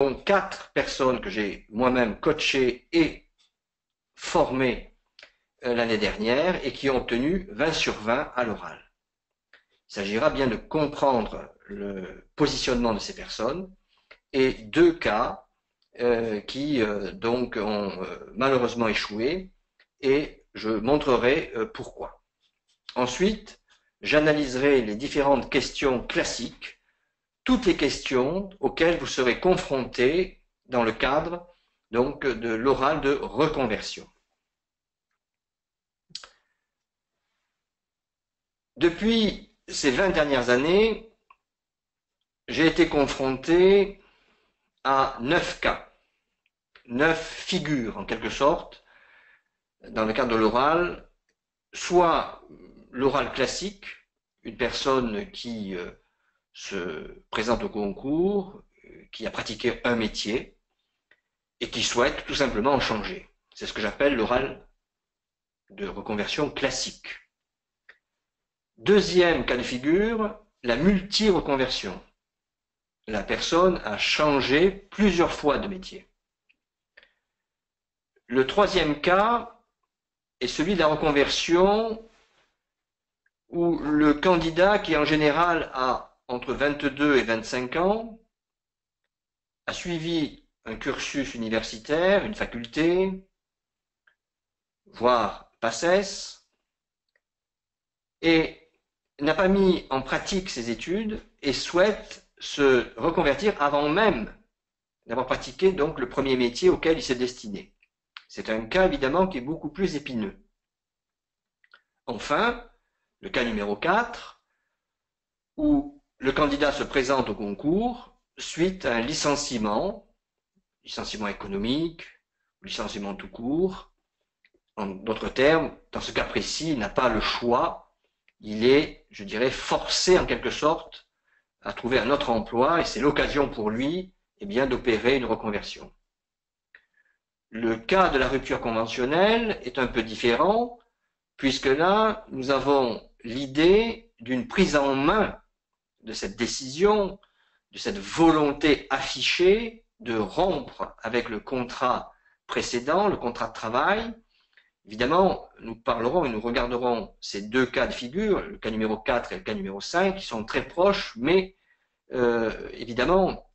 Donc 4 personnes que j'ai moi-même coachées et formées l'année dernière et qui ont obtenu 20 sur 20 à l'oral. Il s'agira bien de comprendre le positionnement de ces personnes et 2 cas qui donc ont malheureusement échoué et je montrerai pourquoi. Ensuite, j'analyserai les différentes questions classiques, toutes les questions auxquelles vous serez confrontés dans le cadre donc de l'oral de reconversion. Depuis ces 20 dernières années, j'ai été confronté à 9 cas, 9 figures en quelque sorte, dans le cadre de l'oral, soit l'oral classique, une personne qui se présente au concours, qui a pratiqué un métier et qui souhaite tout simplement en changer. C'est ce que j'appelle l'oral de reconversion classique. Deuxième cas de figure, la multi-reconversion. La personne a changé plusieurs fois de métier. Le troisième cas est celui de la reconversion où le candidat qui en général a entre 22 et 25 ans a suivi un cursus universitaire, une faculté, voire PACES, et n'a pas mis en pratique ses études et souhaite se reconvertir avant même d'avoir pratiqué donc le premier métier auquel il s'est destiné. C'est un cas évidemment qui est beaucoup plus épineux. Enfin, le cas numéro 4, où le candidat se présente au concours suite à un licenciement économique, licenciement tout court. En d'autres termes, dans ce cas précis, il n'a pas le choix, il est, je dirais, forcé en quelque sorte à trouver un autre emploi et c'est l'occasion pour lui eh bien, d'opérer une reconversion. Le cas de la rupture conventionnelle est un peu différent puisque là, nous avons l'idée d'une prise en main de cette décision, de cette volonté affichée de rompre avec le contrat précédent, le contrat de travail. Évidemment, nous parlerons et nous regarderons ces 2 cas de figure, le cas numéro 4 et le cas numéro 5, qui sont très proches, mais évidemment,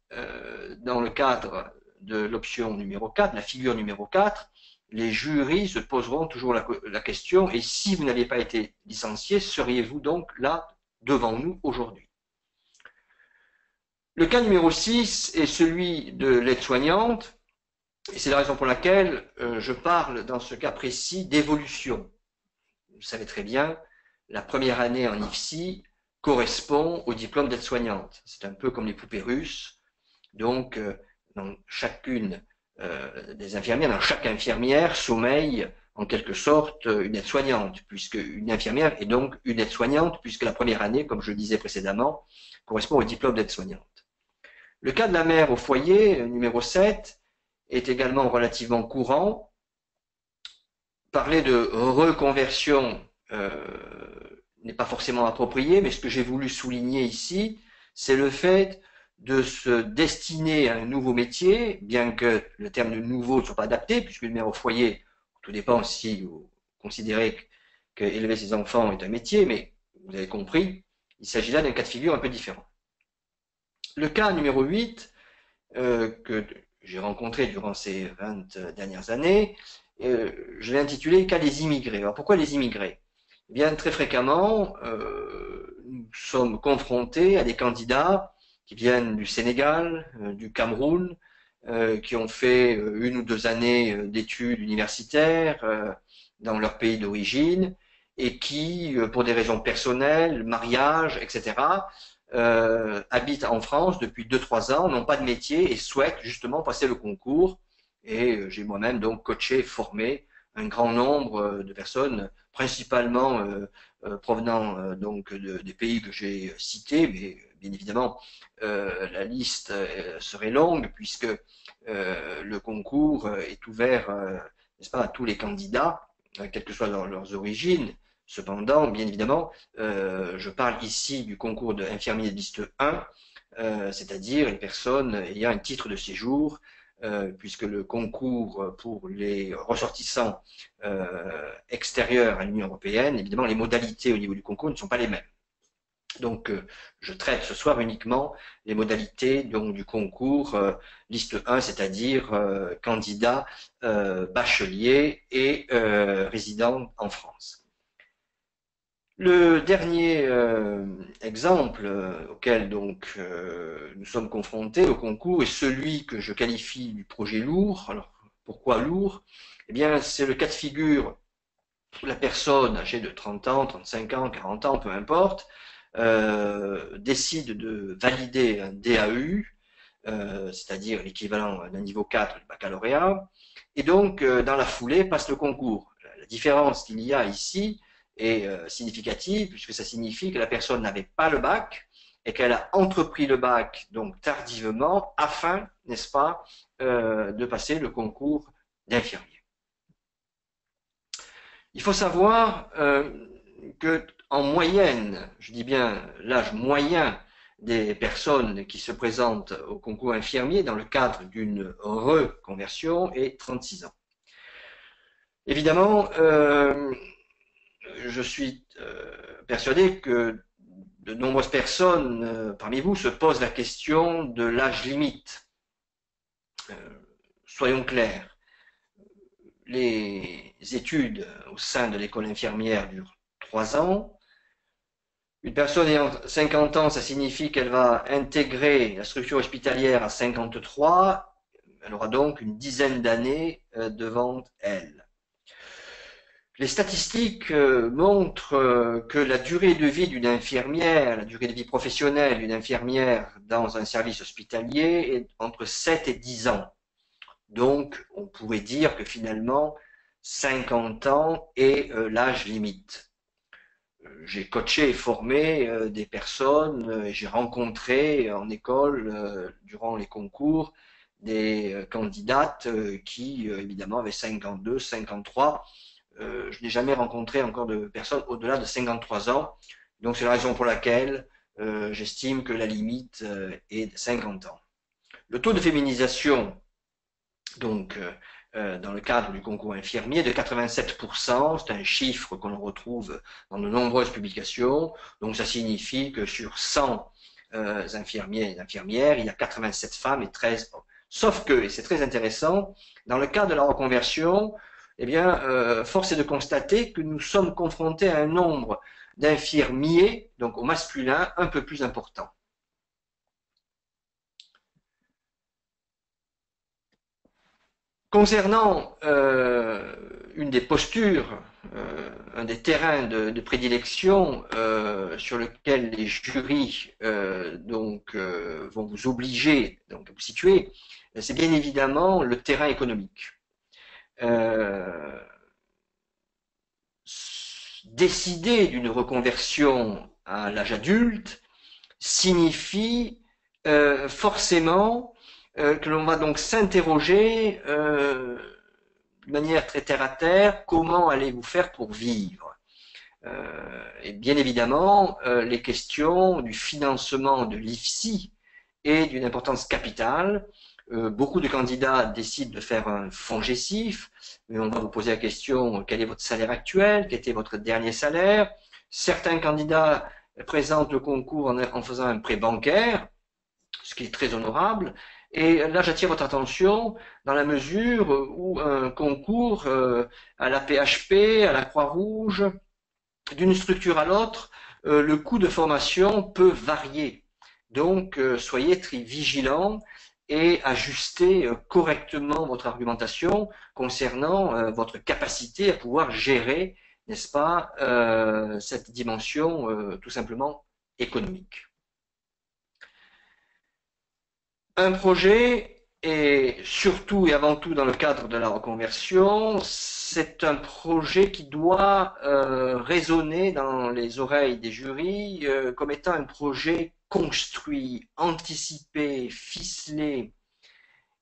dans le cadre de l'option numéro 4, la figure numéro 4, les jurys se poseront toujours la question, et si vous n'aviez pas été licencié, seriez-vous donc là devant nous aujourd'hui? Le cas numéro 6 est celui de l'aide-soignante, et c'est la raison pour laquelle je parle dans ce cas précis d'évolution. Vous savez très bien, la première année en IFSI correspond au diplôme d'aide-soignante. C'est un peu comme les poupées russes. Donc, dans chacune des infirmières, dans chaque infirmière sommeille en quelque sorte une aide-soignante, puisque une infirmière est donc une aide-soignante, puisque la première année, comme je le disais précédemment, correspond au diplôme d'aide-soignante. Le cas de la mère au foyer, numéro 7, est également relativement courant. Parler de reconversion n'est pas forcément approprié, mais ce que j'ai voulu souligner ici, c'est le fait de se destiner à un nouveau métier, bien que le terme de nouveau ne soit pas adapté, puisque une mère au foyer, tout dépend si vous considérez qu'élever ses enfants est un métier, mais vous avez compris, il s'agit là d'un cas de figure un peu différent. Le cas numéro 8, que j'ai rencontré durant ces 20 dernières années, je l'ai intitulé « Cas des immigrés ». Alors pourquoi les immigrés? Eh bien, très fréquemment, nous sommes confrontés à des candidats qui viennent du Sénégal, du Cameroun, qui ont fait 1 ou 2 années d'études universitaires dans leur pays d'origine et qui, pour des raisons personnelles, mariage, etc., habitent en France depuis 2-3 ans, n'ont pas de métier et souhaitent justement passer le concours. Et j'ai moi-même donc coaché et formé un grand nombre de personnes, principalement provenant donc des pays que j'ai cités, mais bien évidemment la liste serait longue puisque le concours est ouvert, n'est-ce pas, à tous les candidats, quelles que soient leurs origines. Cependant, bien évidemment, je parle ici du concours d'infirmier de liste 1, c'est-à-dire les personnes ayant un titre de séjour, puisque le concours pour les ressortissants extérieurs à l'Union européenne, évidemment, les modalités au niveau du concours ne sont pas les mêmes. Donc, je traite ce soir uniquement les modalités donc, du concours liste 1, c'est-à-dire candidat, bachelier et résident en France. Le dernier exemple auquel donc nous sommes confrontés au concours est celui que je qualifie du projet lourd. Alors pourquoi lourd? Eh bien c'est le cas de figure où la personne âgée de 30 ans, 35 ans, 40 ans, peu importe, décide de valider un DAU, c'est-à-dire l'équivalent d'un niveau 4 du baccalauréat, et donc dans la foulée passe le concours. La différence qu'il y a ici est significative, puisque ça signifie que la personne n'avait pas le bac et qu'elle a entrepris le bac donc tardivement afin, n'est-ce pas, de passer le concours d'infirmier. Il faut savoir que en moyenne, je dis bien l'âge moyen des personnes qui se présentent au concours infirmier dans le cadre d'une reconversion est 36 ans. Évidemment, je suis persuadé que de nombreuses personnes parmi vous se posent la question de l'âge limite. Soyons clairs, les études au sein de l'école infirmière durent 3 ans. Une personne ayant 50 ans, ça signifie qu'elle va intégrer la structure hospitalière à 53. Elle aura donc une dizaine d'années devant elle. Les statistiques montrent que la durée de vie d'une infirmière, la durée de vie professionnelle d'une infirmière dans un service hospitalier est entre 7 et 10 ans. Donc, on pourrait dire que finalement, 50 ans est l'âge limite. J'ai coaché et formé des personnes, j'ai rencontré en école, durant les concours, des candidates qui, évidemment, avaient 52, 53. Je n'ai jamais rencontré encore de personnes au-delà de 53 ans. Donc, c'est la raison pour laquelle j'estime que la limite est de 50 ans. Le taux de féminisation, donc, dans le cadre du concours infirmier, de 87%, c'est un chiffre qu'on retrouve dans de nombreuses publications. Donc, ça signifie que sur 100 infirmiers et infirmières, il y a 87 femmes et 13 hommes. Sauf que, et c'est très intéressant, dans le cadre de la reconversion, eh bien, force est de constater que nous sommes confrontés à un nombre d'infirmiers, donc au masculin, un peu plus important. Concernant une des postures, un des terrains de prédilection sur lequel les jurys vont vous obliger donc, à vous situer, c'est bien évidemment le terrain économique. Décider d'une reconversion à l'âge adulte signifie forcément que l'on va donc s'interroger de manière très terre à terre, comment allez-vous faire pour vivre? Et bien évidemment, les questions du financement de l'IFSI est d'une importance capitale. Beaucoup de candidats décident de faire un FONGECIF, mais on va vous poser la question, quel est votre salaire actuel? Quel était votre dernier salaire? Certains candidats présentent le concours en faisant un prêt bancaire, ce qui est très honorable. Et là, j'attire votre attention dans la mesure où un concours à la PHP, à la Croix-Rouge, d'une structure à l'autre, le coût de formation peut varier. Donc, soyez très vigilants et ajustez correctement votre argumentation concernant votre capacité à pouvoir gérer, n'est-ce pas, cette dimension tout simplement économique. Un projet, et surtout et avant tout dans le cadre de la reconversion, c'est un projet qui doit résonner dans les oreilles des jurys comme étant un projet construit, anticipé, ficelé.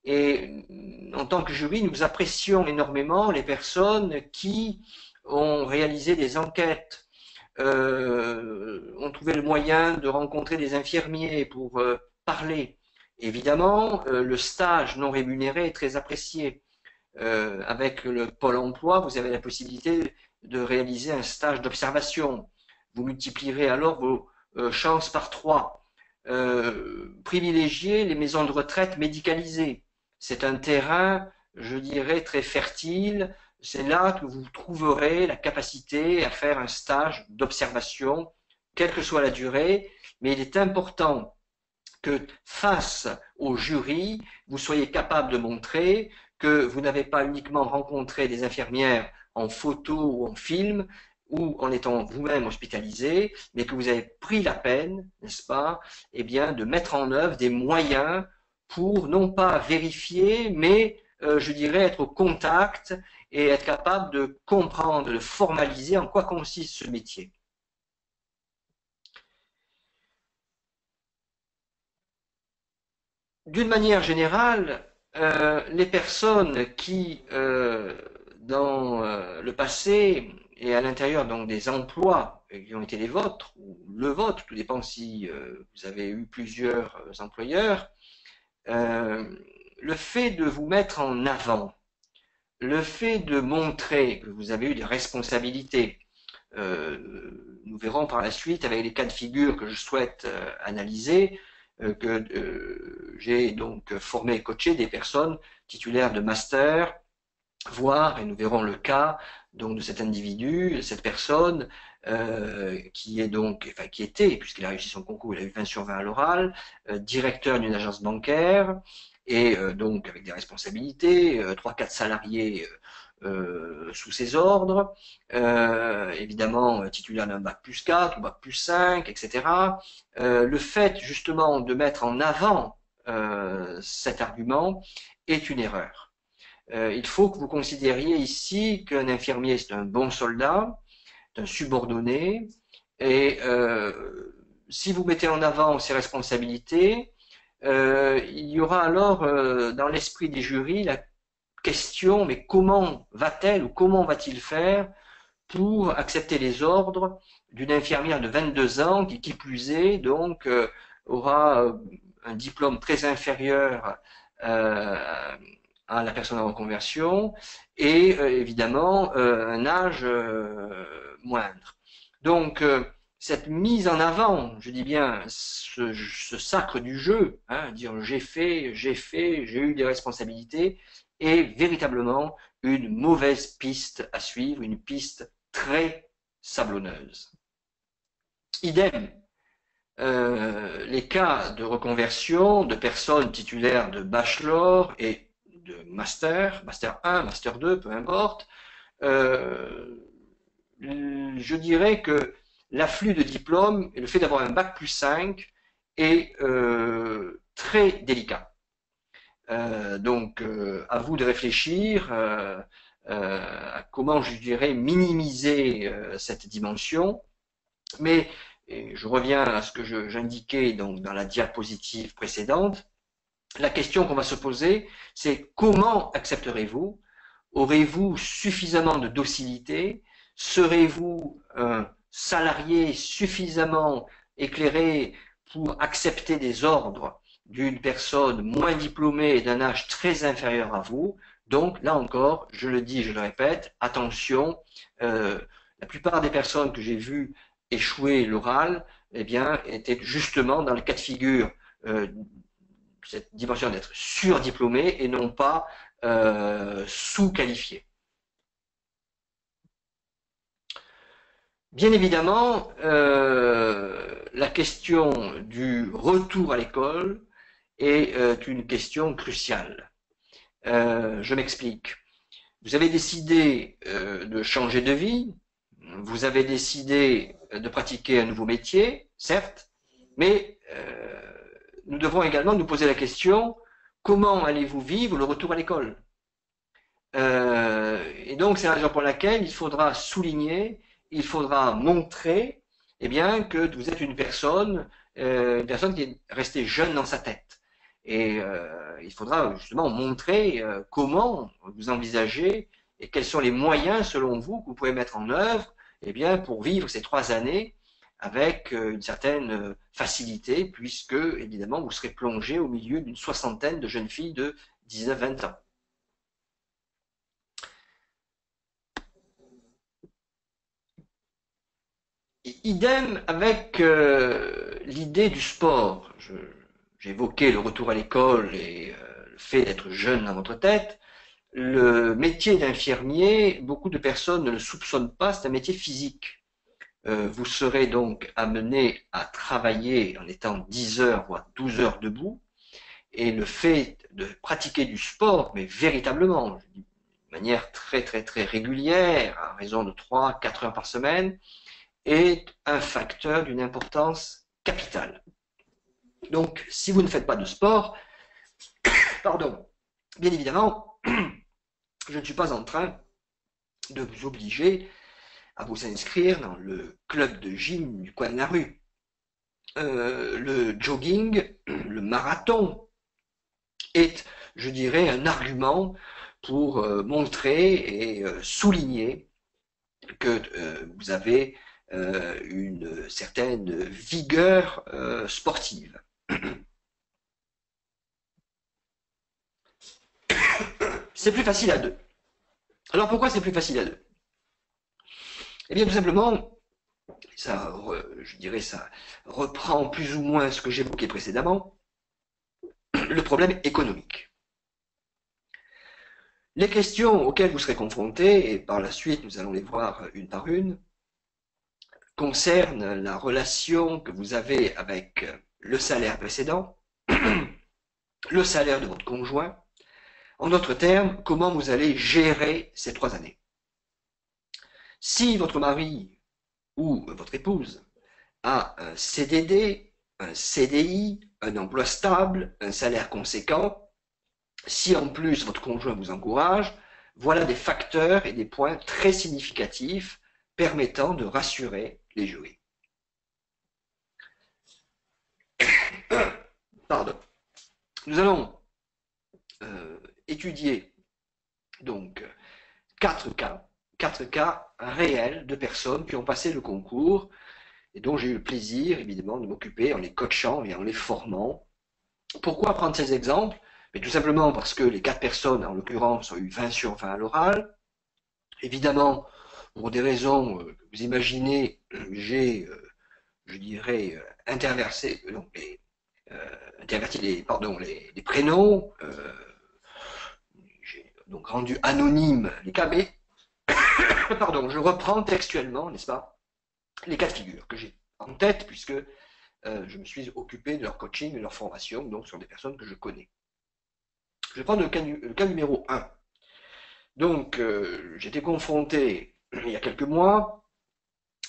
Et en tant que jury, nous apprécions énormément les personnes qui ont réalisé des enquêtes, ont trouvé le moyen de rencontrer des infirmiers pour parler. Évidemment, le stage non rémunéré est très apprécié. Avec le Pôle emploi, vous avez la possibilité de réaliser un stage d'observation. Vous multiplierez alors vos chances par 3. Privilégiez les maisons de retraite médicalisées. C'est un terrain, je dirais, très fertile. C'est là que vous trouverez la capacité à faire un stage d'observation, quelle que soit la durée, mais il est important que face au jury, vous soyez capable de montrer que vous n'avez pas uniquement rencontré des infirmières en photo ou en film, ou en étant vous-même hospitalisé, mais que vous avez pris la peine, n'est-ce pas, eh bien, de mettre en œuvre des moyens pour non pas vérifier, mais je dirais être au contact et être capable de comprendre, de formaliser en quoi consiste ce métier. D'une manière générale, les personnes qui, dans le passé et à l'intérieur donc des emplois qui ont été les vôtres, ou le vôtre, tout dépend si vous avez eu plusieurs employeurs, le fait de vous mettre en avant, le fait de montrer que vous avez eu des responsabilités, nous verrons par la suite avec les cas de figure que je souhaite analyser, que j'ai donc formé et coaché des personnes titulaires de master, voire, et nous verrons le cas donc de cet individu, de cette personne qui est donc, enfin qui était, puisqu'il a réussi son concours, il a eu 20 sur 20 à l'oral, directeur d'une agence bancaire, et donc avec des responsabilités, 3-4 salariés sous ses ordres, évidemment titulaire d'un bac plus 4 ou bac plus 5, etc. Le fait justement de mettre en avant cet argument est une erreur. Il faut que vous considériez ici qu'un infirmier c'est un bon soldat, un subordonné, et si vous mettez en avant ses responsabilités, il y aura alors dans l'esprit des jurys la question, mais comment va-t-elle ou comment va-t-il faire pour accepter les ordres d'une infirmière de 22 ans qui plus est, donc aura un diplôme très inférieur à la personne en reconversion et évidemment un âge moindre. Donc cette mise en avant, je dis bien ce sacre du jeu, hein, dire j'ai eu des responsabilités, est véritablement une mauvaise piste à suivre, une piste très sablonneuse. Idem, les cas de reconversion de personnes titulaires de bachelor et de master, master 1, master 2, peu importe, je dirais que l'afflux de diplômes et le fait d'avoir un bac plus 5 est très délicat. Donc, à vous de réfléchir à comment, je dirais, minimiser cette dimension. Mais je reviens à ce que j'indiquais donc dans la diapositive précédente. La question qu'on va se poser, c'est comment accepterez-vous? Aurez-vous suffisamment de docilité? Serez-vous un salarié suffisamment éclairé pour accepter des ordres d'une personne moins diplômée et d'un âge très inférieur à vous? Donc, là encore, je le dis, je le répète, attention, la plupart des personnes que j'ai vues échouer l'oral, eh bien, étaient justement dans le cas de figure cette dimension d'être surdiplômé et non pas sous-qualifié. Bien évidemment, la question du retour à l'école est une question cruciale. Je m'explique. Vous avez décidé de changer de vie, vous avez décidé de pratiquer un nouveau métier, certes, mais nous devons également nous poser la question, comment allez-vous vivre le retour à l'école? Et donc, c'est la raison pour laquelle il faudra souligner, il faudra montrer eh bien, que vous êtes une personne qui est restée jeune dans sa tête. Et il faudra justement montrer comment vous envisagez et quels sont les moyens, selon vous, que vous pouvez mettre en œuvre eh bien, pour vivre ces 3 années avec une certaine facilité, puisque, évidemment, vous serez plongé au milieu d'une soixantaine de jeunes filles de 19-20 ans. Et idem avec l'idée du sport. J'ai évoqué le retour à l'école et le fait d'être jeune dans votre tête. Le métier d'infirmier, beaucoup de personnes ne le soupçonnent pas, c'est un métier physique. Vous serez donc amené à travailler en étant 10 heures, voire 12 heures debout, et le fait de pratiquer du sport, mais véritablement, je dis de manière très très très régulière, à raison de 3-4 heures par semaine, est un facteur d'une importance capitale. Donc, si vous ne faites pas de sport, pardon, bien évidemment, je ne suis pas en train de vous obliger à vous inscrire dans le club de gym du coin de la rue. Le jogging, le marathon est, je dirais, un argument pour montrer et souligner que vous avez une certaine vigueur sportive. C'est plus facile à deux. Alors pourquoi c'est plus facile à deux? Eh bien tout simplement, ça, je dirais, ça reprend plus ou moins ce que j'évoquais précédemment, le problème économique. Les questions auxquelles vous serez confrontés, et par la suite nous allons les voir une par une, concernent la relation que vous avez avec le salaire précédent, le salaire de votre conjoint. En d'autres termes, comment vous allez gérer ces 3 années. Si votre mari ou votre épouse a un CDD, un CDI, un emploi stable, un salaire conséquent, si en plus votre conjoint vous encourage, voilà des facteurs et des points très significatifs permettant de rassurer les jurys. Pardon. Nous allons étudier donc 4 cas réels de personnes qui ont passé le concours et dont j'ai eu le plaisir évidemment de m'occuper en les coachant et en les formant. Pourquoi prendre ces exemples? Mais tout simplement parce que les 4 personnes, en l'occurrence, ont eu 20 sur 20 à l'oral. Évidemment, pour des raisons que vous imaginez, j'ai, je dirais, interverti les prénoms, j'ai donc rendu anonyme les cas, mais pardon, je reprends textuellement, n'est-ce pas, les cas de figure que j'ai en tête, puisque je me suis occupé de leur coaching, de leur formation, donc sur des personnes que je connais. Je vais prendre le cas numéro 1. Donc, j'étais confronté, il y a quelques mois,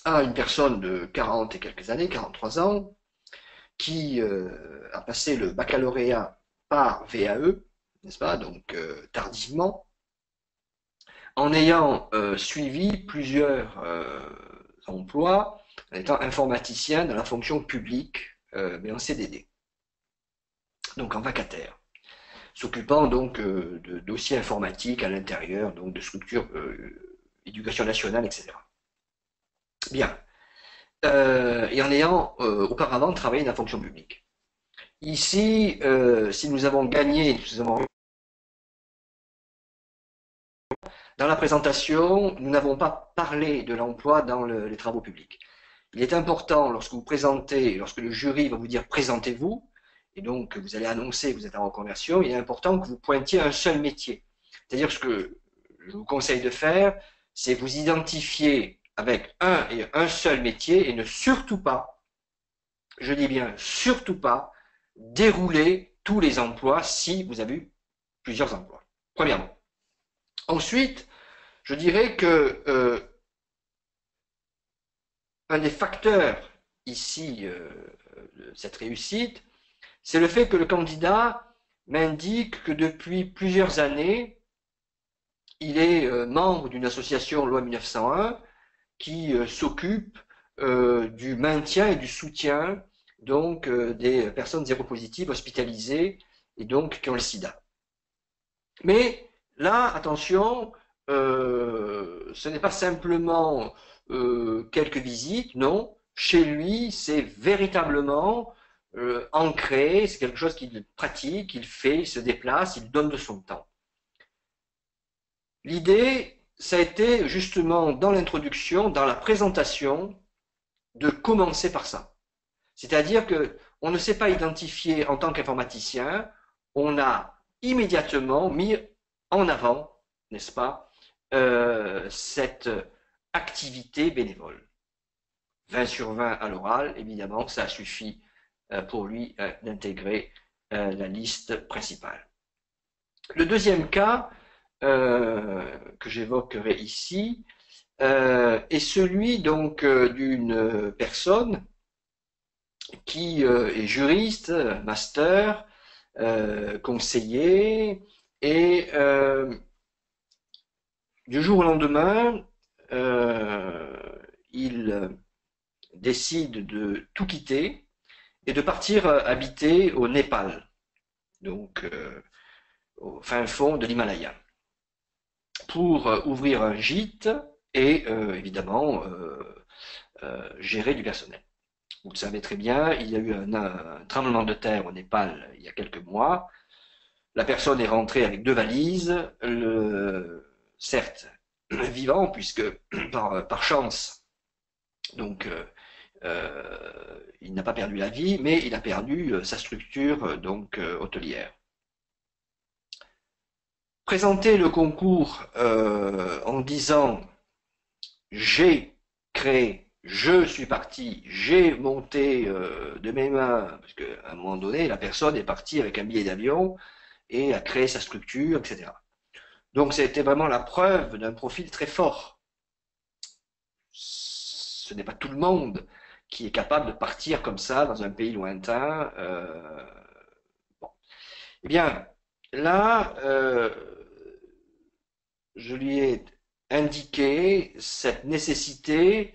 à une personne de 40 et quelques années, 43 ans, qui a passé le baccalauréat par VAE, n'est-ce pas, donc tardivement, en ayant suivi plusieurs emplois, en étant informaticien dans la fonction publique, mais en CDD, donc en vacataire, s'occupant donc de dossiers informatiques à l'intérieur, donc de structures éducation nationale, etc. Bien. Et en ayant auparavant travaillé dans la fonction publique. Ici, si nous avons gagné, nous avons dans la présentation, nous n'avons pas parlé de l'emploi dans les travaux publics. Il est important, lorsque vous présentez, lorsque le jury va vous dire présentez-vous, et donc vous allez annoncer que vous êtes en reconversion, il est important que vous pointiez un seul métier. C'est-à-dire ce que je vous conseille de faire, c'est vous identifier avec un et un seul métier et ne surtout pas, je dis bien surtout pas, dérouler tous les emplois si vous avez eu plusieurs emplois. Premièrement. Ensuite, je dirais que un des facteurs ici de cette réussite, c'est le fait que le candidat m'indique que depuis plusieurs années, il est membre d'une association loi 1901 qui s'occupe du maintien et du soutien donc des personnes séropositives hospitalisées et donc qui ont le sida. Mais là, attention, ce n'est pas simplement quelques visites, non, chez lui, c'est véritablement ancré, c'est quelque chose qu'il pratique, il fait, il se déplace, il donne de son temps. L'idée, ça a été justement dans l'introduction, dans la présentation, de commencer par ça. C'est-à-dire que on ne s'est pas identifié en tant qu'informaticien, on a immédiatement mis en avant, n'est-ce pas, cette activité bénévole. 20 sur 20 à l'oral, évidemment, ça suffit pour lui d'intégrer la liste principale. Le deuxième cas que j'évoquerai ici est celui donc d'une personne qui est juriste, master, conseiller, et du jour au lendemain, il décide de tout quitter et de partir habiter au Népal, donc au fin fond de l'Himalaya, pour ouvrir un gîte et évidemment gérer du personnel. Vous le savez très bien, il y a eu un tremblement de terre au Népal il y a quelques mois. La personne est rentrée avec 2 valises, certes vivant, puisque par chance, donc il n'a pas perdu la vie, mais il a perdu sa structure donc hôtelière. Présenter le concours en disant j'ai créé, je suis parti, j'ai monté de mes mains, parce qu'à un moment donné, la personne est partie avec un billet d'avion et a créé sa structure, etc. Donc c'était vraiment la preuve d'un profil très fort. Ce n'est pas tout le monde qui est capable de partir comme ça dans un pays lointain. Bon. Eh bien, là, je lui ai indiqué cette nécessité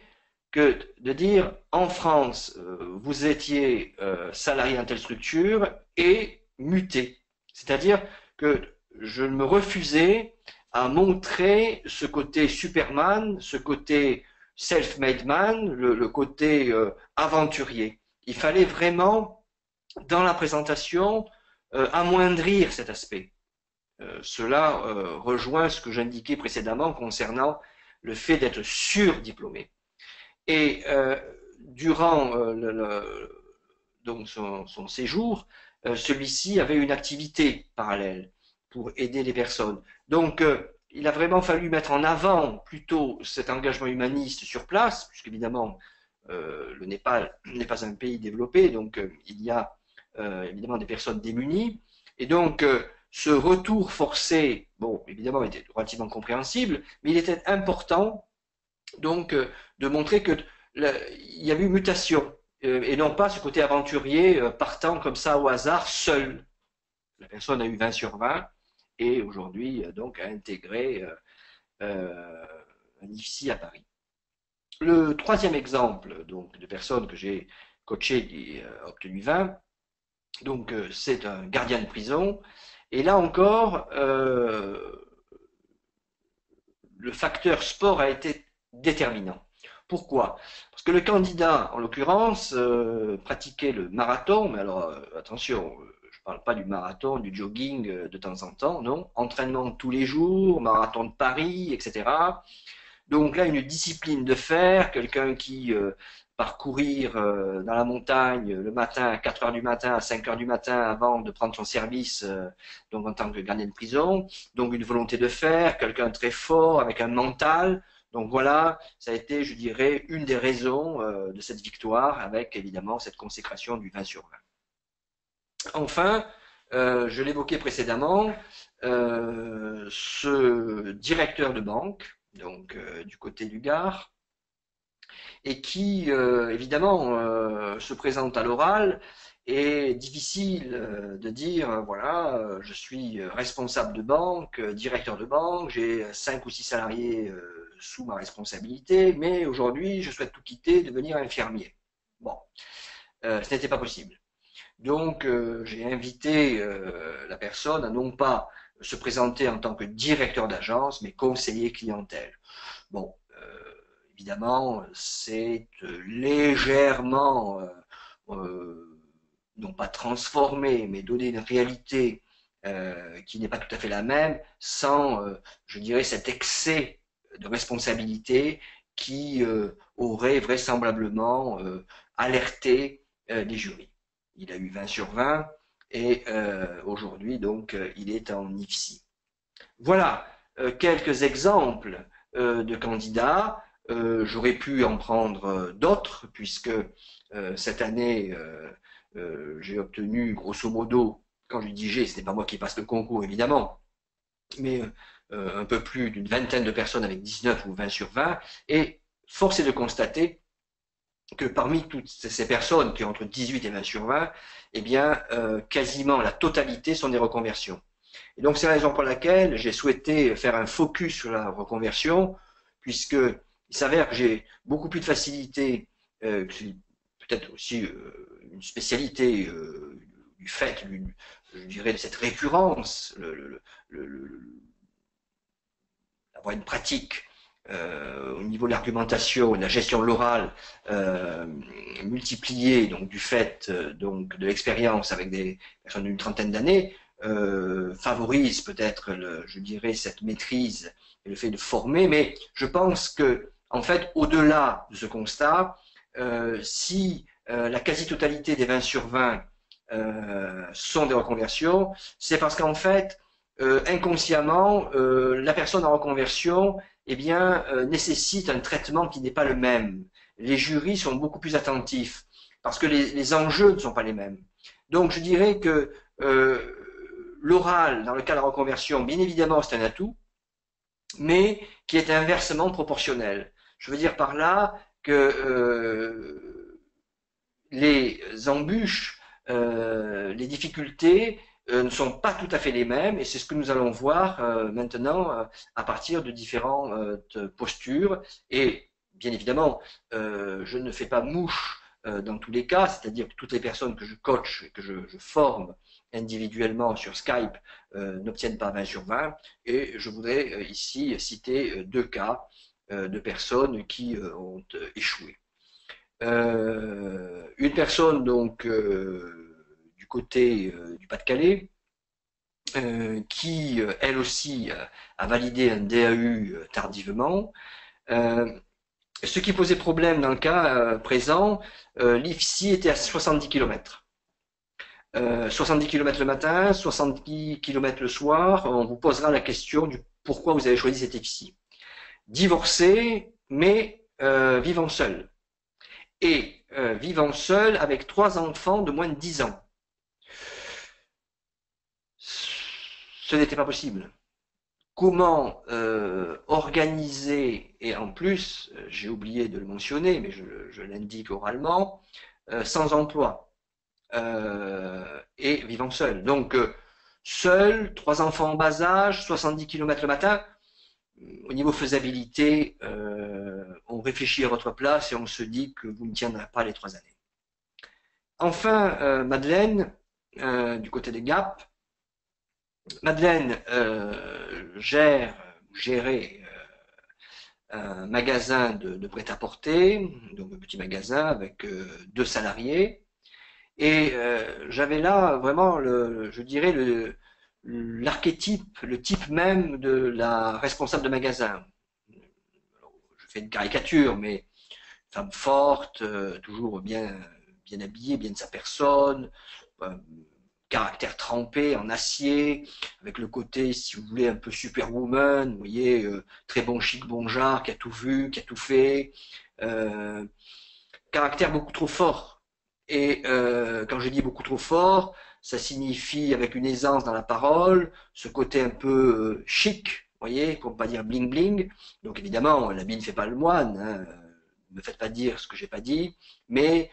que de dire en France, vous étiez salarié dans telle structure et muté. C'est-à-dire que je me refusais à montrer ce côté Superman, ce côté self-made man, le côté aventurier. Il fallait vraiment, dans la présentation, amoindrir cet aspect. Cela rejoint ce que j'indiquais précédemment concernant le fait d'être surdiplômé. Et durant donc son séjour, celui-ci avait une activité parallèle pour aider les personnes. Donc, il a vraiment fallu mettre en avant plutôt cet engagement humaniste sur place, puisqu'évidemment, le Népal n'est pas un pays développé, donc il y a évidemment des personnes démunies. Et donc, ce retour forcé, bon, évidemment, était relativement compréhensible, mais il était important donc de montrer que il y avait une mutation et non pas ce côté aventurier partant comme ça au hasard seul. La personne a eu 20 sur 20 et aujourd'hui donc a intégré un IFSI à Paris. Le troisième exemple donc de personne que j'ai coaché qui a obtenu 20, donc c'est un gardien de prison et là encore le facteur sport a été déterminant. Pourquoi? Parce que le candidat, en l'occurrence, pratiquait le marathon, mais alors attention, je ne parle pas du marathon, du jogging de temps en temps, non. Entraînement tous les jours, marathon de Paris, etc. Donc là, une discipline de fer, quelqu'un qui parcourir dans la montagne le matin à 4 heures du matin, à 5 heures du matin avant de prendre son service donc en tant que gardien de prison, donc une volonté de faire, quelqu'un très fort avec un mental. Donc voilà, ça a été, je dirais, une des raisons de cette victoire avec évidemment cette consécration du 20 sur 20. Enfin, je l'évoquais précédemment, ce directeur de banque, donc du côté du Gard, et qui évidemment se présente à l'oral, est difficile de dire voilà, je suis responsable de banque, directeur de banque, j'ai 5 ou 6 salariés sous ma responsabilité, mais aujourd'hui je souhaite tout quitter, devenir infirmier. Bon, ce n'était pas possible. Donc j'ai invité la personne à non pas se présenter en tant que directeur d'agence, mais conseiller clientèle. Bon, évidemment, c'est légèrement, non pas transformer, mais donner une réalité qui n'est pas tout à fait la même, sans, je dirais, cet excès de responsabilité qui aurait vraisemblablement alerté les jurys. Il a eu 20 sur 20 et aujourd'hui, donc, il est en IFSI. Voilà quelques exemples de candidats. J'aurais pu en prendre d'autres, puisque cette année, j'ai obtenu, grosso modo, quand je dis j'ai, ce n'est pas moi qui passe le concours, évidemment, mais un peu plus d'une vingtaine de personnes avec 19 ou 20 sur 20, et force est de constater que parmi toutes ces personnes qui ont entre 18 et 20 sur 20, eh bien, quasiment la totalité sont des reconversions. Et donc, c'est la raison pour laquelle j'ai souhaité faire un focus sur la reconversion, puisque il s'avère que j'ai beaucoup plus de facilité, peut-être aussi une spécialité du fait, je dirais, de cette récurrence, avoir une pratique au niveau de l'argumentation, de la gestion de l'oral multipliée donc du fait donc de l'expérience avec des personnes d'une trentaine d'années favorise peut-être, je dirais, cette maîtrise et le fait de former, mais je pense que en fait, au-delà de ce constat, si la quasi-totalité des 20 sur 20 sont des reconversions, c'est parce qu'en fait, inconsciemment, la personne en reconversion eh bien, nécessite un traitement qui n'est pas le même. Les jurys sont beaucoup plus attentifs parce que les enjeux ne sont pas les mêmes. Donc, je dirais que l'oral, dans le cas de la reconversion, bien évidemment, c'est un atout, mais qui est inversement proportionnel. Je veux dire par là que les embûches, les difficultés ne sont pas tout à fait les mêmes, et c'est ce que nous allons voir maintenant à partir de différentes postures. Et bien évidemment, je ne fais pas mouche dans tous les cas, c'est-à-dire que toutes les personnes que je coach et que je forme individuellement sur Skype n'obtiennent pas 20 sur 20, et je voudrais ici citer deux cas de personnes qui ont échoué. Une personne donc du côté du Pas-de-Calais qui elle aussi a validé un DAU tardivement. Ce qui posait problème dans le cas présent, l'IFSI était à 70 km. 70 km le matin, 70 km le soir, on vous posera la question du pourquoi vous avez choisi cet IFSI. Divorcé, mais vivant seul. Et vivant seul avec 3 enfants de moins de 10 ans. Ce n'était pas possible. Comment organiser, et en plus, j'ai oublié de le mentionner, mais je l'indique oralement, sans emploi et vivant seul. Donc, seul, 3 enfants en bas âge, 70 km le matin, au niveau faisabilité, on réfléchit à votre place et on se dit que vous ne tiendrez pas les 3 années. Enfin, Madeleine, du côté des Gap, Madeleine gérait un magasin de prêt-à-porter, donc un petit magasin avec 2 salariés. Et j'avais là vraiment, je dirais, l'archétype, le type même de la responsable de magasin. Je fais une caricature, mais femme forte, toujours bien habillée, bien de sa personne, caractère trempé en acier, avec le côté, si vous voulez, un peu superwoman, vous voyez, très bon chic, bon genre, qui a tout vu, qui a tout fait, caractère beaucoup trop fort. Et quand je dis beaucoup trop fort, ça signifie avec une aisance dans la parole, ce côté un peu chic, vous voyez, pour ne pas dire bling bling. Donc évidemment, l'habit ne fait pas le moine, hein, ne me faites pas dire ce que j'ai pas dit, mais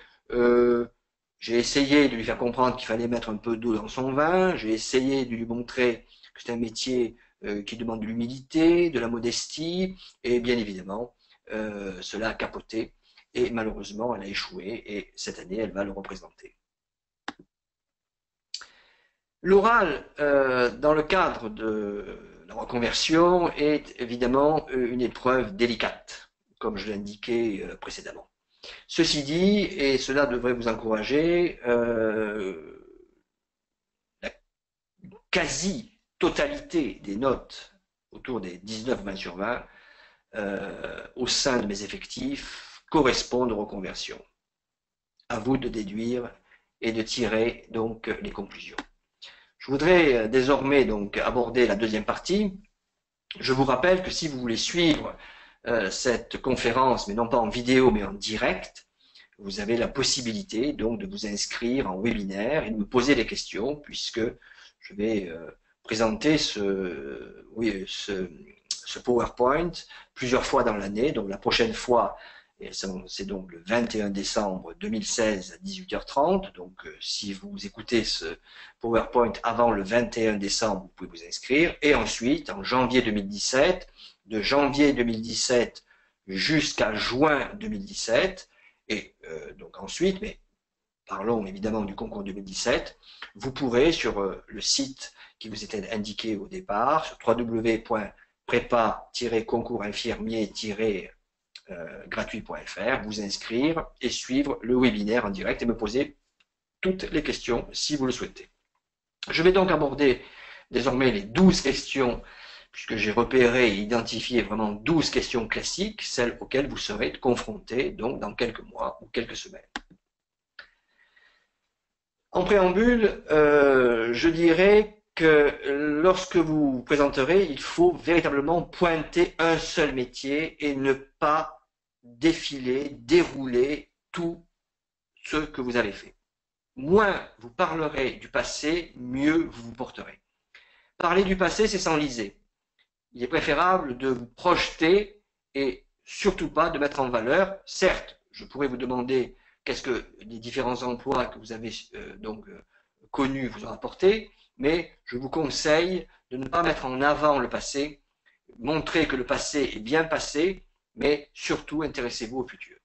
j'ai essayé de lui faire comprendre qu'il fallait mettre un peu d'eau dans son vin, j'ai essayé de lui montrer que c'est un métier qui demande de l'humilité, de la modestie, et bien évidemment, cela a capoté, et malheureusement, elle a échoué, et cette année, elle va le représenter. L'oral, dans le cadre de la reconversion, est évidemment une épreuve délicate. comme je l'ai indiqué précédemment. Ceci dit, et cela devrait vous encourager, la quasi-totalité des notes, autour des 19-20 sur 20, au sein de mes effectifs, correspondent aux reconversions. À vous de déduire et de tirer donc les conclusions. Je voudrais désormais donc aborder la deuxième partie. Je vous rappelle que si vous voulez suivre cette conférence, mais non pas en vidéo, mais en direct, vous avez la possibilité donc de vous inscrire en webinaire et de me poser des questions, puisque je vais présenter ce PowerPoint plusieurs fois dans l'année. Donc la prochaine fois, c'est donc le 21 décembre 2016 à 18h30. Donc si vous écoutez ce PowerPoint avant le 21 décembre, vous pouvez vous inscrire. Et ensuite, en janvier 2017, de janvier 2017 jusqu'à juin 2017, et donc ensuite, mais parlons évidemment du concours 2017, vous pourrez sur le site qui vous était indiqué au départ, sur www.prépa-concourinfirmier-gratuit.fr, vous inscrire et suivre le webinaire en direct et me poser toutes les questions si vous le souhaitez. Je vais donc aborder désormais les 12 questions, puisque j'ai repéré et identifié vraiment 12 questions classiques, celles auxquelles vous serez confrontés donc dans quelques mois ou quelques semaines. En préambule, je dirais que lorsque vous vous présenterez, il faut véritablement pointer un seul métier et ne pas défiler, dérouler tout ce que vous avez fait. Moins vous parlerez du passé, mieux vous vous porterez. Parler du passé, c'est s'enliser. Il est préférable de vous projeter et surtout pas de mettre en valeur. Certes, je pourrais vous demander qu'est-ce que les différents emplois que vous avez connus vous ont apporté, mais je vous conseille de ne pas mettre en avant le passé, montrer que le passé est bien passé, mais surtout intéressez-vous au futur.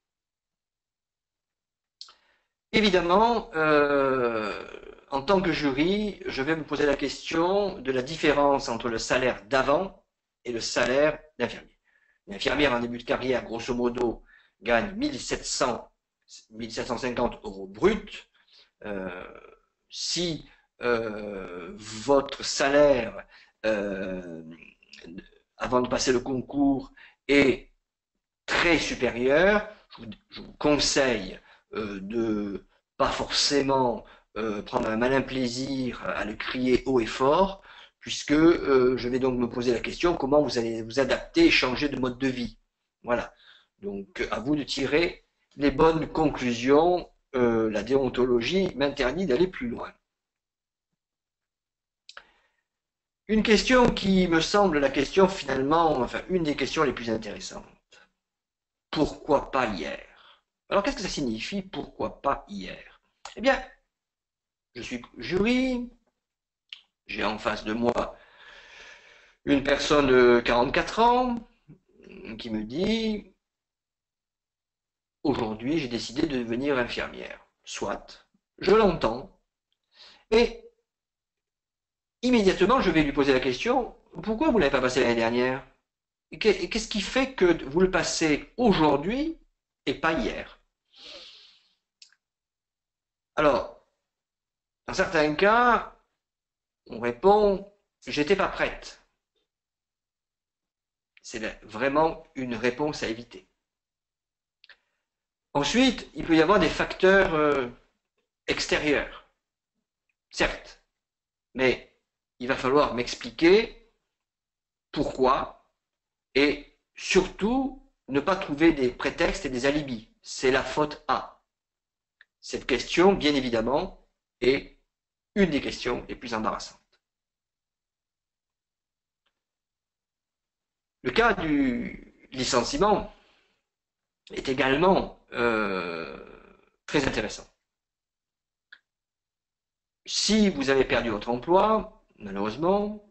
Évidemment, en tant que jury, je vais me poser la question de la différence entre le salaire d'avant et le salaire d'infirmier. Une infirmière en début de carrière, grosso modo, gagne 1750 euros bruts. Si votre salaire avant de passer le concours est très supérieur, je vous conseille de pas forcément prendre un malin plaisir à le crier haut et fort, puisque je vais donc me poser la question comment vous allez vous adapter et changer de mode de vie. Voilà. Donc à vous de tirer les bonnes conclusions. La déontologie m'interdit d'aller plus loin. Une question qui me semble la question finalement, enfin une des questions les plus intéressantes. Pourquoi pas hier? Alors qu'est-ce que ça signifie, pourquoi pas hier? Eh bien, je suis jury, j'ai en face de moi une personne de 44 ans qui me dit « Aujourd'hui, j'ai décidé de devenir infirmière. » Soit, je l'entends, et immédiatement, je vais lui poser la question « Pourquoi vous ne l'avez pas passé l'année dernière? Qu'est-ce qui fait que vous le passez aujourd'hui et pas hier ?» Alors, dans certains cas, on répond « J'étais pas prête ». C'est vraiment une réponse à éviter. Ensuite, il peut y avoir des facteurs extérieurs, certes, mais il va falloir m'expliquer pourquoi et surtout ne pas trouver des prétextes et des alibis. C'est la faute à. Cette question, bien évidemment, est une des questions les plus embarrassantes. Le cas du licenciement est également très intéressant. Si vous avez perdu votre emploi, malheureusement,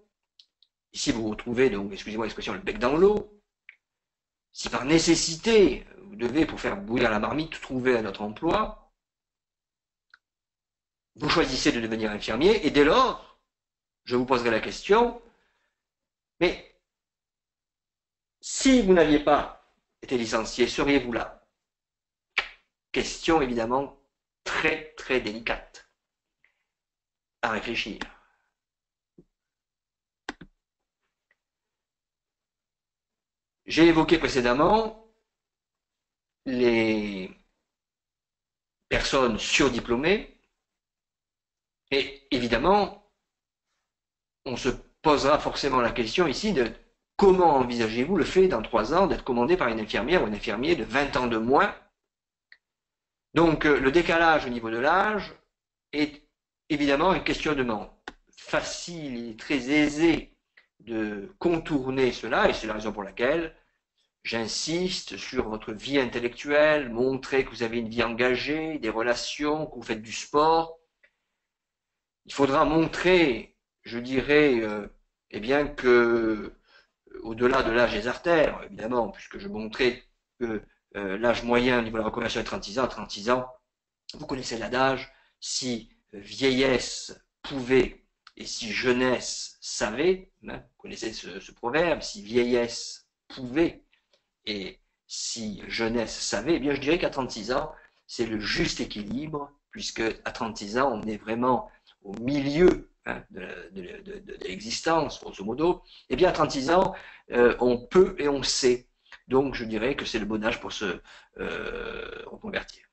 si vous vous retrouvez, donc, excusez-moi l'expression, le bec dans l'eau, si par nécessité, vous devez, pour faire bouillir la marmite, trouver un autre emploi, vous choisissez de devenir infirmier, et dès lors, je vous poserai la question, mais si vous n'aviez pas été licencié, seriez-vous là? Question évidemment très très délicate à réfléchir. J'ai évoqué précédemment les personnes surdiplômées et évidemment, on se posera forcément la question ici de comment envisagez-vous le fait dans 3 ans d'être commandé par une infirmière ou un infirmier de 20 ans de moins. Donc le décalage au niveau de l'âge est évidemment un questionnement facile et très aisé de contourner cela, et c'est la raison pour laquelle j'insiste sur votre vie intellectuelle, montrer que vous avez une vie engagée, des relations, que vous faites du sport. Il faudra montrer, je dirais, eh bien que au-delà de l'âge des artères, évidemment, puisque je montrais que l'âge moyen au niveau de la reconversion est 36 ans, 36 ans, vous connaissez l'adage, si vieillesse pouvait et si jeunesse savait, hein, vous connaissez ce proverbe, si vieillesse pouvait et si jeunesse savait, eh bien je dirais qu'à 36 ans, c'est le juste équilibre, puisque à 36 ans, on est vraiment au milieu hein, de l'existence, grosso modo. Eh bien à 36 ans, on peut et on sait. Donc je dirais que c'est le bon âge pour se reconvertir.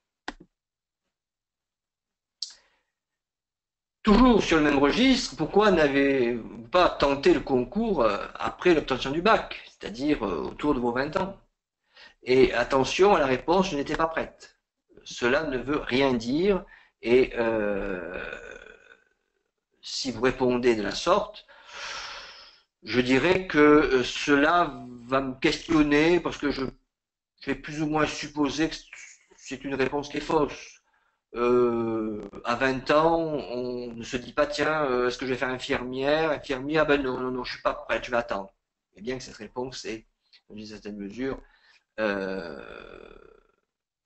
Toujours sur le même registre, pourquoi n'avez-vous pas tenté le concours après l'obtention du bac, c'est-à-dire autour de vos 20 ans? Et attention à la réponse, je n'étais pas prête. Cela ne veut rien dire et si vous répondez de la sorte, je dirais que cela va me questionner parce que je vais plus ou moins supposer que c'est une réponse qui est fausse. À 20 ans, on ne se dit pas, tiens, est-ce que je vais faire infirmière? Infirmière, ah ben non, non, non, je suis pas prête, je vais attendre. Et bien que cette réponse est, dans une certaine mesure,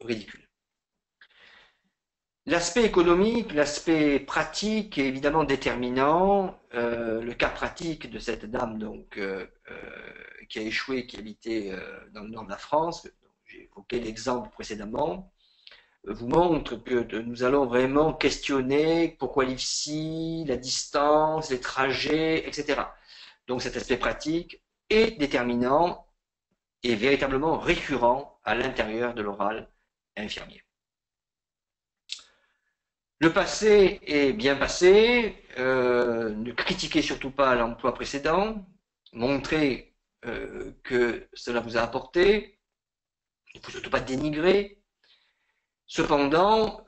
ridicule. L'aspect économique, l'aspect pratique est évidemment déterminant. Le cas pratique de cette dame donc qui a échoué, qui habitait dans le nord de la France, j'ai évoqué l'exemple précédemment, vous montre que nous allons vraiment questionner pourquoi l'IFSI, la distance, les trajets, etc. Donc cet aspect pratique est déterminant et véritablement récurrent à l'intérieur de l'oral infirmier. Le passé est bien passé, ne critiquez surtout pas l'emploi précédent, montrez que cela vous a apporté, il ne faut surtout pas dénigrer. Cependant,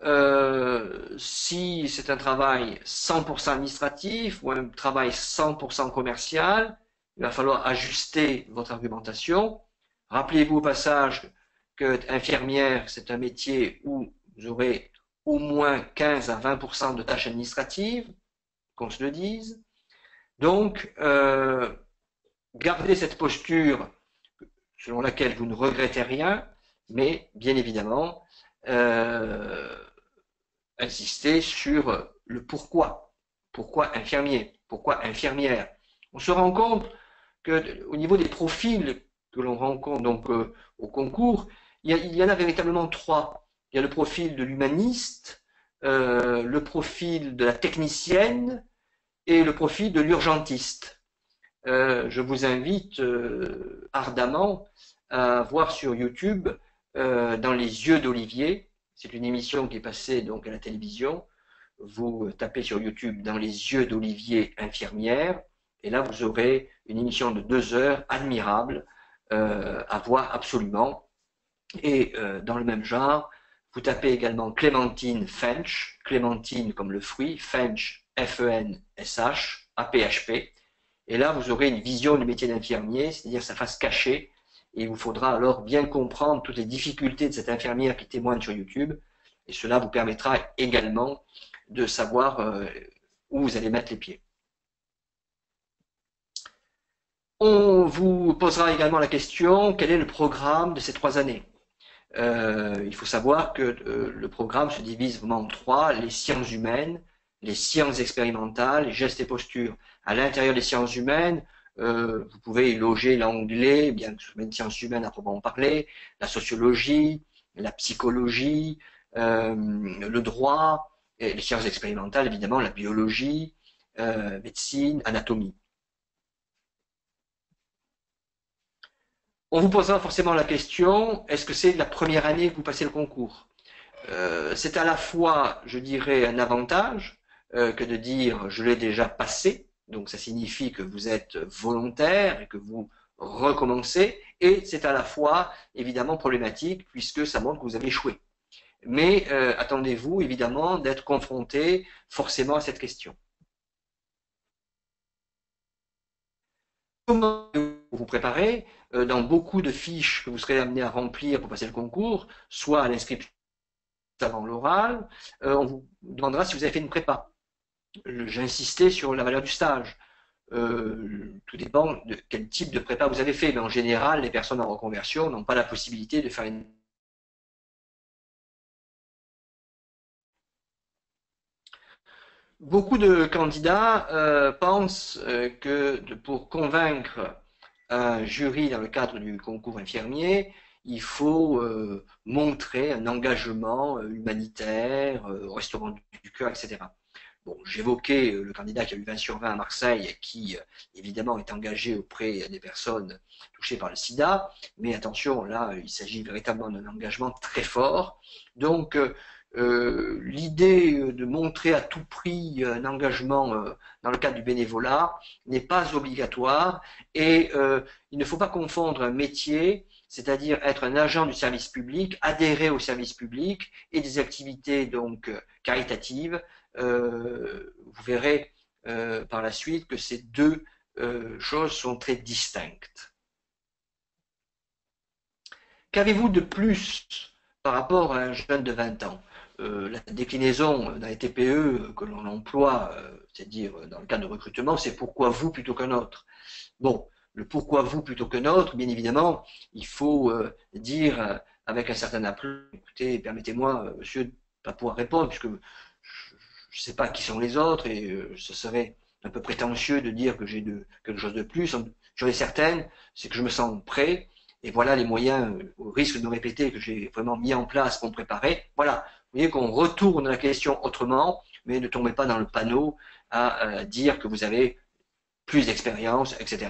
si c'est un travail 100% administratif ou un travail 100% commercial, il va falloir ajuster votre argumentation. Rappelez-vous au passage que infirmière, c'est un métier où vous aurez au moins 15 à 20% de tâches administratives, qu'on se le dise. Donc, gardez cette posture selon laquelle vous ne regrettez rien, mais bien évidemment, insister sur le pourquoi. Pourquoi infirmier? Pourquoi infirmière? On se rend compte que au niveau des profils que l'on rencontre donc au concours, il y en a véritablement 3. Il y a le profil de l'humaniste, le profil de la technicienne et le profil de l'urgentiste. Je vous invite ardemment à voir sur YouTube Dans les yeux d'Olivier. C'est une émission qui est passée donc à la télévision. Vous tapez sur YouTube Dans les yeux d'Olivier infirmière et là vous aurez une émission de 2 heures admirable à voir absolument. Et dans le même genre, vous tapez également Clémentine Fensch, Clémentine comme le fruit, Fensch, F-E-N-S-H, A-P-H-P. Et là, vous aurez une vision du métier d'infirmier, c'est-à-dire sa face cachée. Et il vous faudra alors bien comprendre toutes les difficultés de cette infirmière qui témoigne sur YouTube. Et cela vous permettra également de savoir où vous allez mettre les pieds. On vous posera également la question, quel est le programme de ces 3 années? Il faut savoir que le programme se divise vraiment en 3, les sciences humaines, les sciences expérimentales, les gestes et postures. À l'intérieur des sciences humaines, Vous pouvez y loger l'anglais, bien que ce soit une science humaine à proprement parler, la sociologie, la psychologie, le droit, et les sciences expérimentales, évidemment, la biologie, médecine, anatomie. On vous posera forcément la question, est-ce que c'est la première année que vous passez le concours? C'est à la fois, je dirais, un avantage que de dire je l'ai déjà passé, donc ça signifie que vous êtes volontaire et que vous recommencez, et c'est à la fois évidemment problématique puisque ça montre que vous avez échoué. Mais attendez-vous évidemment d'être confronté forcément à cette question. Comment vous préparez? Dans beaucoup de fiches que vous serez amené à remplir pour passer le concours, soit à l'inscription avant l'oral, on vous demandera si vous avez fait une prépa. J'insistais sur la valeur du stage. Tout dépend de quel type de prépa vous avez fait, mais en général, les personnes en reconversion n'ont pas la possibilité de faire une... Beaucoup de candidats pensent que pour convaincre un jury dans le cadre du concours infirmier, il faut montrer un engagement humanitaire au restaurant du cœur, etc. Bon, j'évoquais le candidat qui a eu 20 sur 20 à Marseille, qui évidemment est engagé auprès des personnes touchées par le sida, mais attention, là, il s'agit véritablement d'un engagement très fort. Donc, l'idée de montrer à tout prix un engagement dans le cadre du bénévolat n'est pas obligatoire et il ne faut pas confondre un métier, c'est-à-dire être un agent du service public, adhérer au service public et des activités donc caritatives. Vous verrez par la suite que ces deux choses sont très distinctes. Qu'avez-vous de plus par rapport à un jeune de 20 ans? La déclinaison dans les TPE que l'on emploie, c'est-à-dire dans le cadre de recrutement, c'est pourquoi vous plutôt qu'un autre. Bon, le pourquoi vous plutôt qu'un autre, bien évidemment, il faut dire avec un certain aplomb, écoutez, permettez-moi, monsieur, de ne pas pouvoir répondre, puisque je ne sais pas qui sont les autres, et ce serait un peu prétentieux de dire que j'ai quelque chose de plus. J'en ai certaines, c'est que je me sens prêt, et voilà les moyens, au risque de me répéter, que j'ai vraiment mis en place pour me préparer. Voilà, vous voyez qu'on retourne la question autrement, mais ne tombez pas dans le panneau à dire que vous avez plus d'expérience, etc.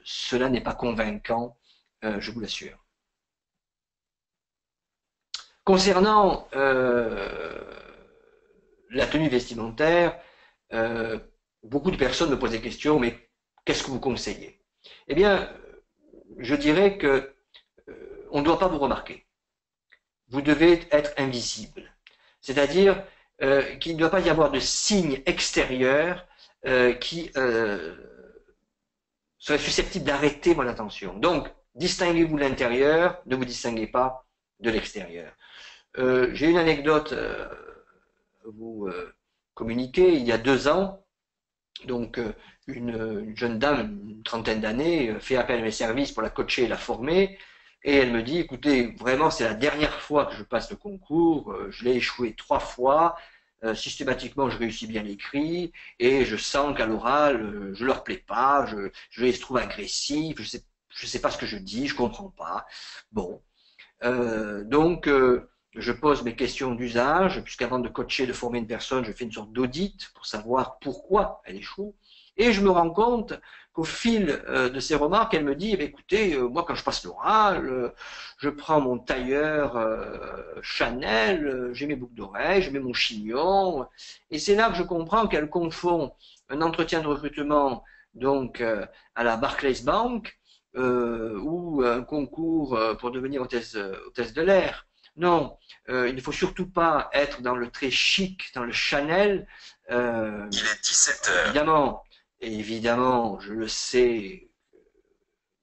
Cela n'est pas convaincant, je vous l'assure. Concernant la tenue vestimentaire, beaucoup de personnes me posent des questions, mais qu'est-ce que vous conseillez? Eh bien, je dirais que on ne doit pas vous remarquer. Vous devez être invisible. C'est-à-dire qu'il ne doit pas y avoir de signes extérieurs qui seraient susceptibles d'arrêter mon attention. Donc, distinguez-vous de l'intérieur, ne vous distinguez pas de l'extérieur. J'ai une anecdote à vous communiquer. Il y a 2 ans, donc une jeune dame, une trentaine d'années, fait appel à mes services pour la coacher et la former. Et elle me dit, écoutez, vraiment, c'est la dernière fois que je passe le concours. Je l'ai échoué 3 fois. Systématiquement, je réussis bien l'écrit. Et je sens qu'à l'oral, je leur plais pas. Je les trouve agressifs. Je sais pas ce que je dis. Je comprends pas. Bon. Donc, je pose mes questions d'usage, puisqu'avant de coacher, de former une personne, je fais une sorte d'audit pour savoir pourquoi elle échoue. Et je me rends compte qu'au fil de ses remarques, elle me dit, eh bien, écoutez, moi quand je passe l'oral, je prends mon tailleur Chanel, j'ai mes boucles d'oreilles, je mets mon chignon. Et c'est là que je comprends qu'elle confond un entretien de recrutement donc à la Barclays Bank ou un concours pour devenir hôtesse de l'air. Non, il ne faut surtout pas être dans le très chic, dans le Chanel. Il est 17 heures. Évidemment, je le sais,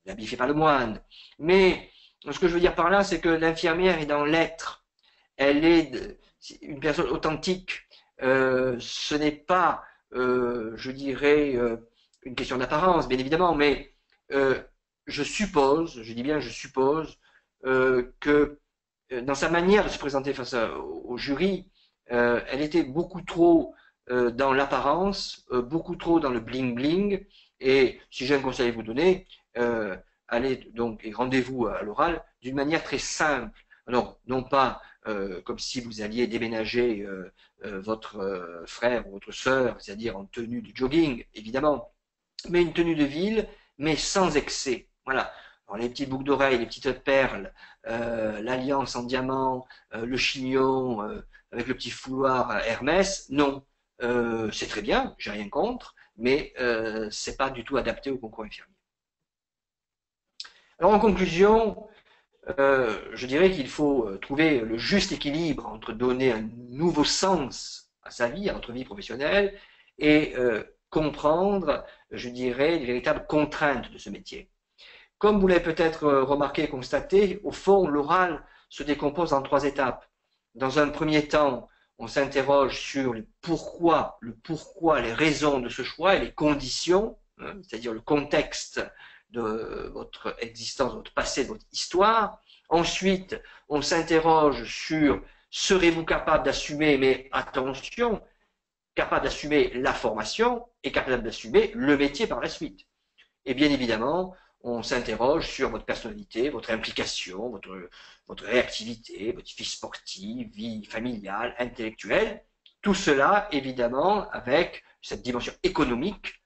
l'habit fait pas le moine. Mais ce que je veux dire par là, c'est que l'infirmière est dans l'être. Elle est une personne authentique. Ce n'est pas, je dirais, une question d'apparence, bien évidemment, mais je suppose, je dis bien je suppose, que dans sa manière de se présenter face au jury, elle était beaucoup trop dans l'apparence, beaucoup trop dans le bling-bling. Et si j'ai un conseil à vous donner, allez donc et rendez-vous à l'oral d'une manière très simple. Alors, non pas comme si vous alliez déménager votre frère ou votre sœur, c'est-à-dire en tenue de jogging, évidemment, mais une tenue de ville, mais sans excès. Voilà. Alors, les petites boucles d'oreilles, les petites perles, l'alliance en diamant, le chignon avec le petit fouloir Hermès, non. C'est très bien, j'ai rien contre, mais c'est pas du tout adapté au concours infirmier. Alors en conclusion, je dirais qu'il faut trouver le juste équilibre entre donner un nouveau sens à sa vie, à notre vie professionnelle, et comprendre, je dirais, les véritables contraintes de ce métier. Comme vous l'avez peut-être remarqué et constaté, au fond, l'oral se décompose en 3 étapes. Dans un premier temps, on s'interroge sur le pourquoi, les raisons de ce choix et les conditions, hein, c'est-à-dire le contexte de votre existence, de votre passé, de votre histoire. Ensuite, on s'interroge sur serez-vous capable d'assumer, mais attention, capable d'assumer la formation et capable d'assumer le métier par la suite. Et bien évidemment, on s'interroge sur votre personnalité, votre implication, votre réactivité, votre vie sportive, vie familiale, intellectuelle. Tout cela, évidemment, avec cette dimension économique,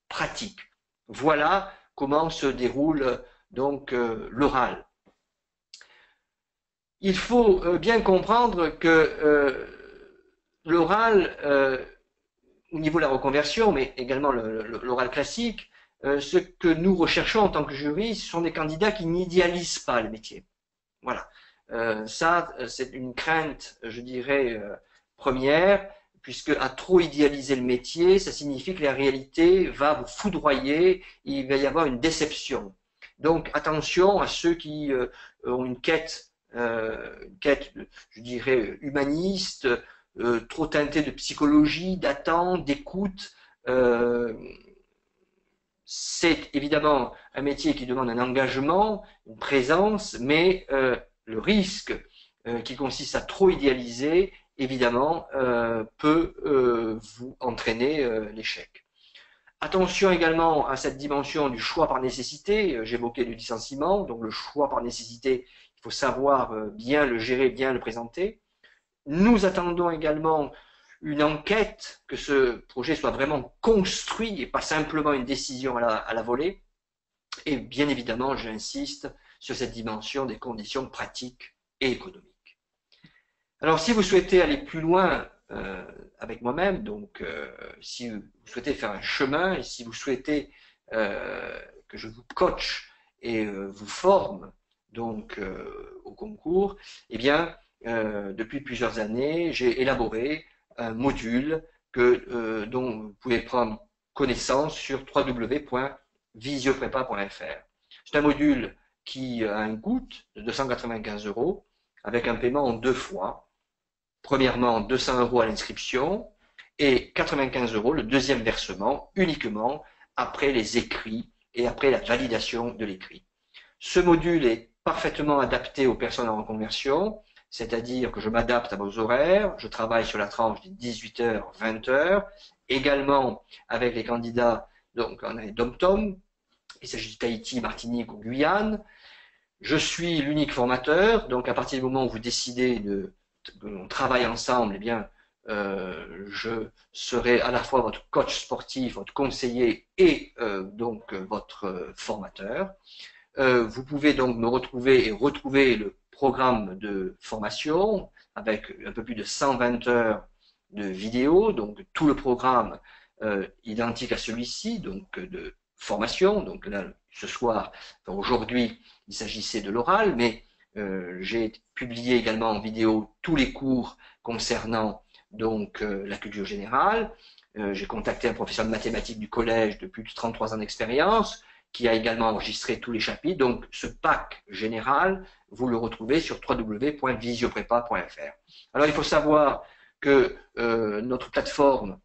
pratique. Voilà comment se déroule donc l'oral. Il faut bien comprendre que l'oral, au niveau de la reconversion, mais également l'oral classique, ce que nous recherchons en tant que jury, ce sont des candidats qui n'idéalisent pas le métier. Voilà. Ça, c'est une crainte, je dirais, première, puisque à trop idéaliser le métier, ça signifie que la réalité va vous foudroyer, il va y avoir une déception. Donc attention à ceux qui ont une quête, je dirais, humaniste, trop teintée de psychologie, d'attente, d'écoute. C'est évidemment un métier qui demande un engagement, une présence, mais le risque qui consiste à trop idéaliser, évidemment, peut vous entraîner l'échec. Attention également à cette dimension du choix par nécessité. J'évoquais le licenciement, donc le choix par nécessité, il faut savoir bien le gérer, bien le présenter. Nous attendons également une enquête, que ce projet soit vraiment construit et pas simplement une décision à la volée. Et bien évidemment, j'insiste sur cette dimension des conditions pratiques et économiques. Alors, si vous souhaitez aller plus loin avec moi-même, donc si vous souhaitez faire un chemin et si vous souhaitez que je vous coach et vous forme donc au concours, eh bien, depuis plusieurs années, j'ai élaboré un module dont vous pouvez prendre connaissance sur www.visioprepa.fr. C'est un module qui a un coût de 295 € avec un paiement en 2 fois. Premièrement, 200 € à l'inscription et 95 € le deuxième versement uniquement après les écrits et après la validation de l'écrit. Ce module est parfaitement adapté aux personnes en reconversion, c'est-à-dire que je m'adapte à vos horaires, je travaille sur la tranche des 18h, 20h, également avec les candidats, donc on a les dom-tom, il s'agit de Tahiti, Martinique ou Guyane. Je suis l'unique formateur, donc à partir du moment où vous décidez qu'on travaille ensemble, eh bien, je serai à la fois votre coach sportif, votre conseiller et donc votre formateur. Vous pouvez donc me retrouver et retrouver le programme de formation avec un peu plus de 120 heures de vidéos, donc tout le programme identique à celui-ci, donc de formation. Donc là, ce soir, enfin, aujourd'hui, il s'agissait de l'oral, mais j'ai publié également en vidéo tous les cours concernant donc la culture générale. J'ai contacté un professeur de mathématiques du collège de plus de 33 ans d'expérience, qui a également enregistré tous les chapitres. Donc, ce pack général, vous le retrouvez sur www.visioprepa.fr. Alors, il faut savoir que notre plateforme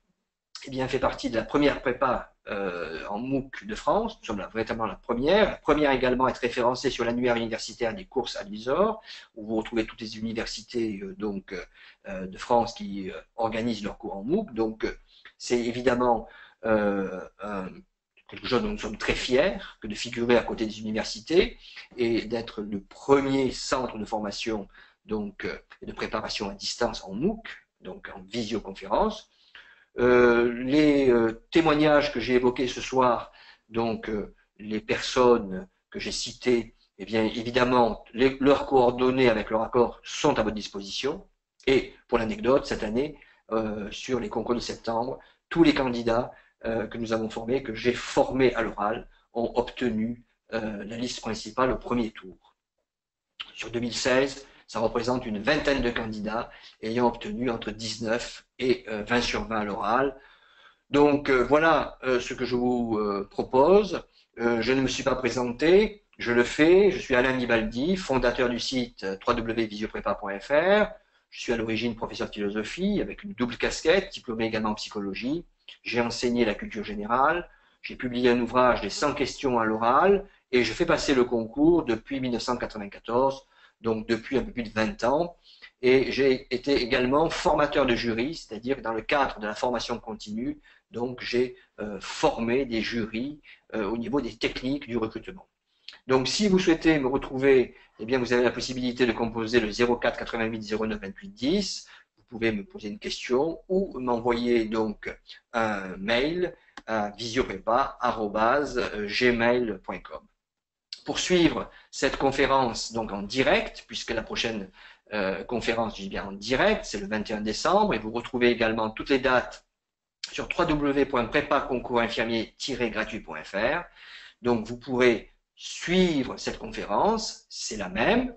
eh bien, fait partie de la première prépa en MOOC de France. Nous sommes véritablement la première également à être référencée sur l'annuaire universitaire des courses Advisor, où vous retrouvez toutes les universités de France qui organisent leurs cours en MOOC. Donc c'est évidemment quelque chose dont nous sommes très fiers, que de figurer à côté des universités et d'être le premier centre de formation et de préparation à distance en MOOC, donc en visioconférence. Les témoignages que j'ai évoqués ce soir, les personnes que j'ai citées, eh bien évidemment, leurs coordonnées avec leur accord sont à votre disposition. Et pour l'anecdote, cette année, sur les concours de septembre, tous les candidats que nous avons formés, que j'ai formés à l'oral, ont obtenu la liste principale au premier tour. Sur 2016, ça représente une vingtaine de candidats ayant obtenu entre 19 et 20 sur 20 à l'oral. Donc voilà ce que je vous propose. Je ne me suis pas présenté, je le fais. Je suis Alain Guibaldi, fondateur du site www.visioprepa.fr. Je suis à l'origine professeur de philosophie avec une double casquette, diplômé également en psychologie. J'ai enseigné la culture générale. J'ai publié un ouvrage, les 100 questions à l'oral, et je fais passer le concours depuis 1994, donc depuis un peu plus de 20 ans. Et j'ai été également formateur de jury, c'est-à-dire dans le cadre de la formation continue, donc j'ai formé des jurys au niveau des techniques du recrutement. Donc si vous souhaitez me retrouver, eh bien vous avez la possibilité de composer le 04 88 09 28 10. Vous pouvez me poser une question ou m'envoyer donc un mail à visioprepa@gmail.com. Pour suivre cette conférence donc en direct, puisque la prochaine conférence, je dis bien en direct, c'est le 21 décembre, et vous retrouvez également toutes les dates sur www.prepaconcourinfirmier-gratuit.fr. Donc vous pourrez suivre cette conférence, c'est la même,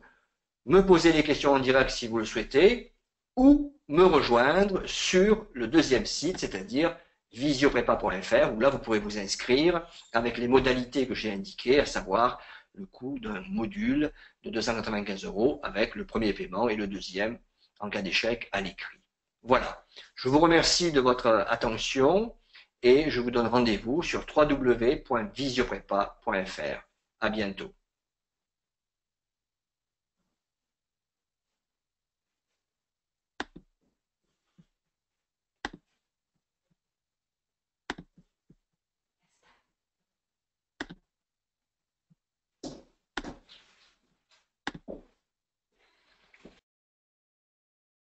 me poser les questions en direct si vous le souhaitez, ou me rejoindre sur le deuxième site, c'est-à-dire visioprepa.fr, où là vous pourrez vous inscrire avec les modalités que j'ai indiquées, à savoir le coût d'un module de 295 € avec le premier paiement et le deuxième en cas d'échec à l'écrit. Voilà, je vous remercie de votre attention et je vous donne rendez-vous sur www.visioprepa.fr. À bientôt.